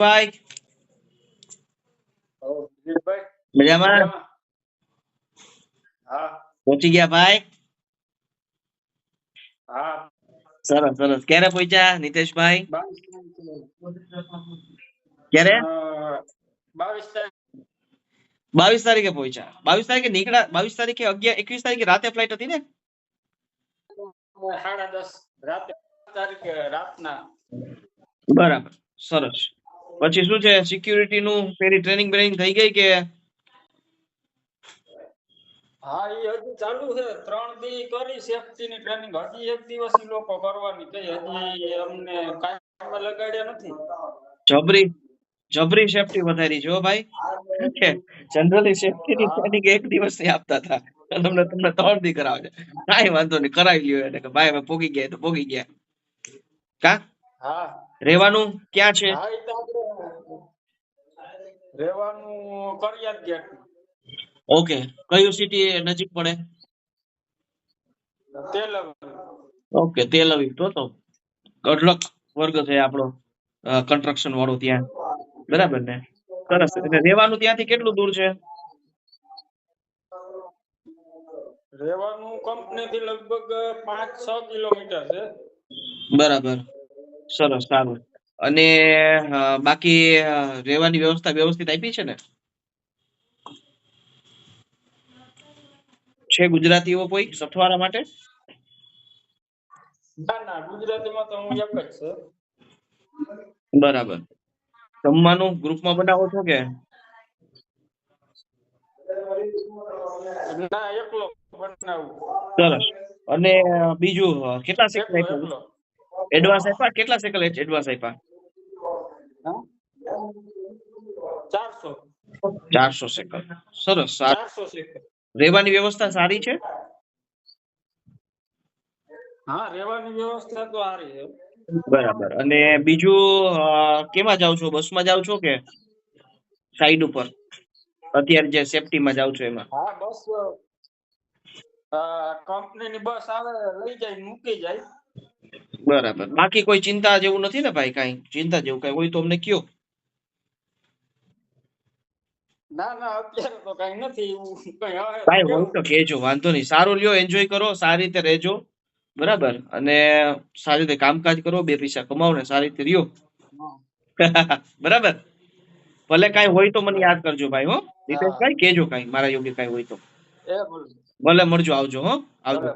ભાઈ મજામાં પહોંચી ગયા ભાઈ? સરસ સરસ. ક્યારે પહોંચ્યા નીતેશભાઈ? ક્યારે? 22 તારીખે પહોંચ્યા. 22 તારીખે નીકળ્યા. 22 તારીખે 21 તારીખે રાતે ફ્લાઇટ હતી ને? 10:30 બરાબર, સરસ. પછી શું છે સિક્યુરિટી નું પેલી ટ્રેનિંગ થઈ ગઈ કે? હા, એ હજી ચાલુ છે. 3 દી કરી સેફટી ની ટ્રેનિંગ. હજી એક દિવસ ઈ લોકો કરવાની કઈ હજી અમને કાયમાં લગાડ્યા નથી. જબરી સેફટી વધારી છે ભાઈ. જનરલી સેફટી ની ટ્રેનિંગ એક દિવસ ની આપતા હતા. તમને 3 દી કરાવે છે. કાંઈ વાંધો નહીં, કરાવી લ્યો એટલે કે ભાઈ પોગી ગયા તો પોગી ગયા. કા? હા. રહેવાનું ક્યાં છે? હા, ઈ તો આપણે રહેવાનું કરિયાત ગેટ. ઓકે, કયું સિટી નજીક પડે? તેલ અવીવ. ઓકે, તેલ અવીવ. તો ગઢલક વર્ગ છે આપણો કન્સ્ટ્રક્શન વાળો ત્યાં, બરાબર ને? સરસ. એટલે રહેવાનું ત્યાંથી કેટલું દૂર છે? રહેવાનું કંપની થી લગભગ 5-6 કિલોમીટર છે. બરાબર, સરસ, સારું. અને બાકી રહેવાની વ્યવસ્થા વ્યવસ્થિત આપી છે ને? છે ગુજરાતીઓ કોઈ સથવારા માટે? ના, ગુજરાતીમાં તો હું એક જ છે. બરાબર. જમવાનું ગ્રુપમાં બનાવો છો કે? ના, એકલો બનાવું. સરસ. અને બીજું કેટલા સેકન્ડ એડવાન્સ આપ્યા? કેટલા સેકન્ડ એડવાન્સ આપ્યા? 400 સેકન્ડ. સરસ. 400 સેકન્ડ. રહેવાની વ્યવસ્થા સારી છે? હા, રહેવાની વ્યવસ્થા તો સારી છે. બરાબર. અને બીજું કેમાં જાવ છો? બસમાં જાવ છો કે સાઈડ ઉપર? અત્યારે જે સેફટી માં જાવ છો એમાં? હા, બસ કંપનીની બસ આવે, લઈ જાય, મૂકી જાય. બરાબર. બાકી કોઈ ચિંતા જેવું નથી ને ભાઈ? કાઈ ચિંતા જેવું કઈ હોય તો અમને કયો. ના ના, અત્યારે તો કઈ નથી એવું. કઈ હોય તો કહેજો, વાંધો નહીં. સારું લ્યો, એન્જોય કરો, સારી રીતે રહેજો, બરાબર. અને સારી રીતે કામકાજ કરો, 2 પૈસા કમાવો ને સારી રીતે રહ્યો. બરાબર. ભલે કઈ હોય તો મને યાદ કરજો ભાઈ. હો નીતેશભાઈ, કહેજો કઈ મારા યોગ્ય કઈ હોય તો. ભલે મળજો, આવજો. હો આવજો.